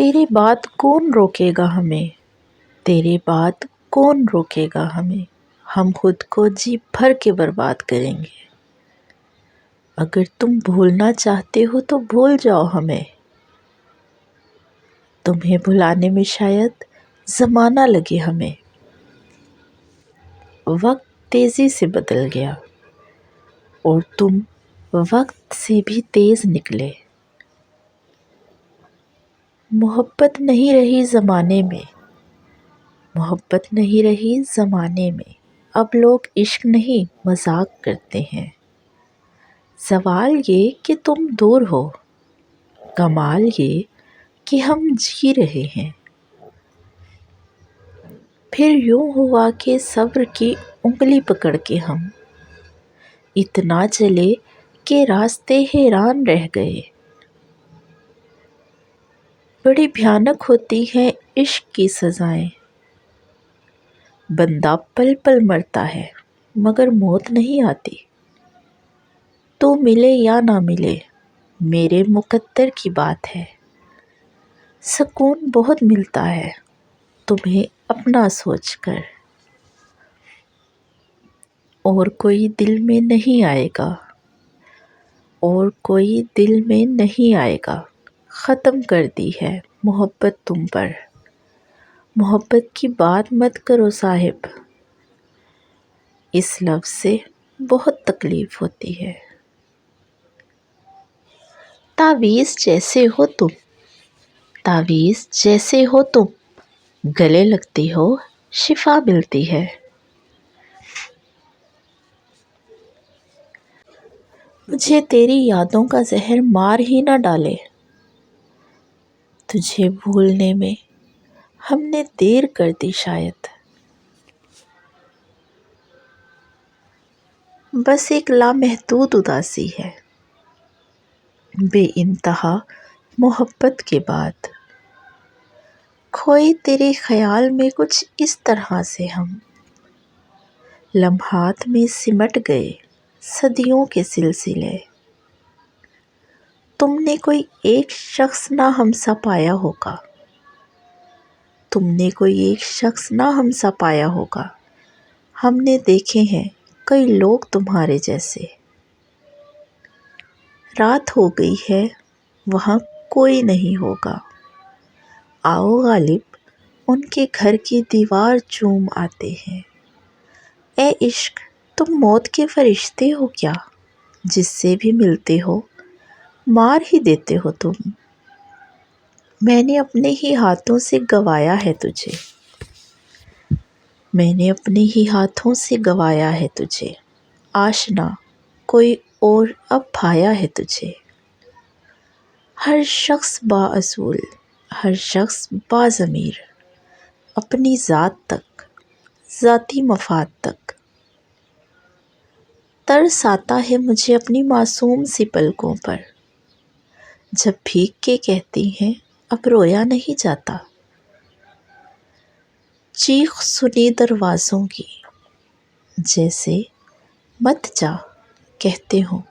تیرے بعد کون روکے گا ہمیں، تیرے بعد کون روکے گا ہمیں، ہم خود کو جی بھر کے برباد کریں گے۔ اگر تم بھولنا چاہتے ہو تو بھول جاؤ ہمیں، تمہیں بھلانے میں شاید زمانہ لگے ہمیں۔ وقت تیزی سے بدل گیا اور تم وقت سے بھی تیز نکلے۔ محبت نہیں رہی زمانے میں، محبت نہیں رہی زمانے میں، اب لوگ عشق نہیں مذاق کرتے ہیں۔ زوال یہ کہ تم دور ہو، کمال یہ کہ ہم جی رہے ہیں۔ پھر یوں ہوا کہ صبر کی انگلی پکڑ کے ہم اتنا چلے کہ راستے حیران رہ گئے۔ بڑی بھیانک ہوتی ہیں عشق کی سزائیں، بندہ پل پل مرتا ہے مگر موت نہیں آتی۔ تو ملے یا نہ ملے میرے مقدر کی بات ہے، سکون بہت ملتا ہے تمہیں اپنا سوچ کر۔ اور کوئی دل میں نہیں آئے گا، اور کوئی دل میں نہیں آئے گا، ختم کر دی ہے محبت تم پر۔ محبت کی بات مت کرو صاحب، اس لفظ سے بہت تکلیف ہوتی ہے۔ تعویذ جیسے ہو تم، تعویذ جیسے ہو تم، گلے لگتی ہو شفا ملتی ہے۔ مجھے تیری یادوں کا زہر مار ہی نہ ڈالے، تجھے بھولنے میں ہم نے دیر کر دی شاید۔ بس ایک لامحدود اداسی ہے بے انتہا محبت کے بعد، کھوئے تیرے خیال میں کچھ اس طرح سے ہم، لمحات میں سمٹ گئے صدیوں کے سلسلے۔ تم نے کوئی ایک شخص نہ ہم سا پایا ہوگا، تم نے کوئی ایک شخص نہ ہم سا پایا ہوگا، ہم نے دیکھے ہیں کئی لوگ تمہارے جیسے۔ رات ہو گئی ہے وہاں کوئی نہیں ہوگا، آؤ غالب ان کے گھر کی دیوار چوم آتے ہیں۔ اے عشق تم موت کے فرشتے ہو کیا، جس سے بھی ملتے ہو مار ہی دیتے ہو تم۔ میں نے اپنے ہی ہاتھوں سے گوایا ہے تجھے، میں نے اپنے ہی ہاتھوں سے گوایا ہے تجھے، آشنا کوئی اور اب بھایا ہے تجھے۔ ہر شخص با اصول، ہر شخص با ضمیر، اپنی ذات تک، ذاتی مفاد تک۔ ترس آتا ہے مجھے اپنی معصوم سی پلکوں پر، جب بھیگ کے کہتی ہیں اب رویا نہیں جاتا۔ چیخ سنی دروازوں کی جیسے مت جا کہتے ہوں